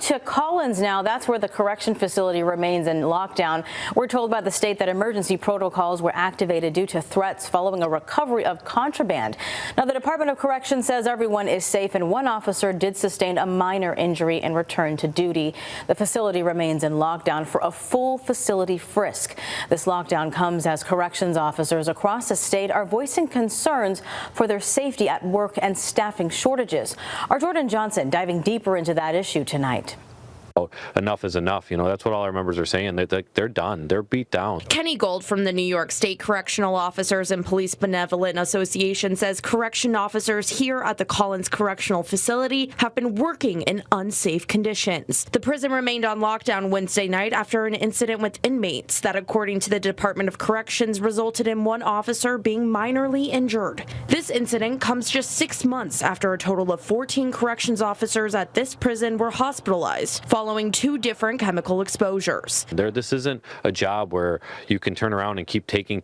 to Collins now. That's where the correction facility remains in lockdown. We're told by the state that emergency protocols were activated due to threats following a recovery of contraband. Now, the Department of Corrections says everyone is safe, and one officer did sustain a minor injury and return to duty. The facility remains in lockdown for a full facility frisk. This lockdown comes as corrections officers across the state are voicing concerns for their safety at work and staffing shortages. Our Jordan Johnson diving deeper into that issue tonight. Enough is enough. You know, that's what all our members are saying. They're done. They're beat down. Kenny Gold from the New York State Correctional Officers and Police Benevolent Association says correction officers here at the Collins Correctional Facility have been working in unsafe conditions. The prison remained on lockdown Wednesday night after an incident with inmates that, according to the Department of Corrections, resulted in one officer being minorly injured. This incident comes just 6 months after a total of 14 corrections officers at this prison were hospitalized following 2 different chemical exposures. This isn't a job where you can turn around and keep taking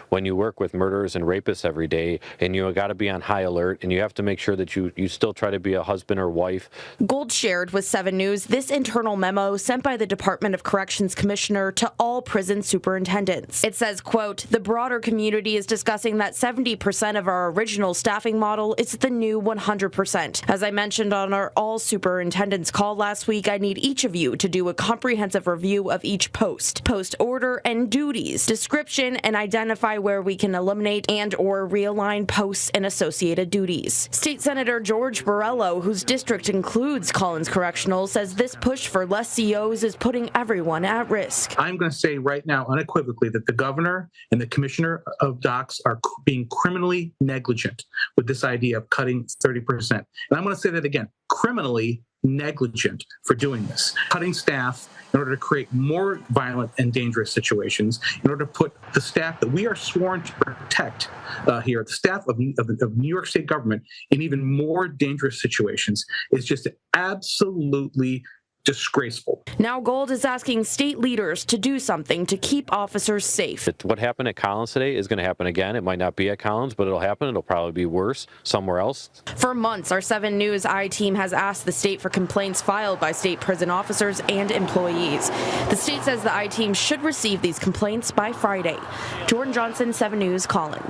when you work with murderers and rapists every day, and you got to be on high alert, and you have to make sure that you still try to be a husband or wife. Gold shared with 7 News this internal memo sent by the Department of Corrections Commissioner to all prison superintendents. It says, quote, "The broader community is discussing that 70% of our original staffing model is the new 100%. As I mentioned on our all superintendents call last week, I need each of you to do a comprehensive review of each post order and duties description, and identify where we can eliminate and or realign posts and associated duties." State Senator George Borrello, whose district includes Collins Correctional, says this push for less COs is putting everyone at risk. I'm going to say right now unequivocally that the governor and the commissioner of docs are being criminally negligent with this idea of cutting 30%. And I'm going to say that again, criminally negligent for doing this, cutting staff in order to create more violent and dangerous situations, in order to put the staff that we are sworn to protect here, the staff of New York State government, in even more dangerous situations is just absolutely disgraceful. Now Gold is asking state leaders to do something to keep officers safe. What happened at Collins today is going to happen again. It might not be at Collins, but it'll happen. It'll probably be worse somewhere else. For months, our 7 News I-team has asked the state for complaints filed by state prison officers and employees. The state says the I-team should receive these complaints by Friday. Jordan Johnson, 7 News, Collins.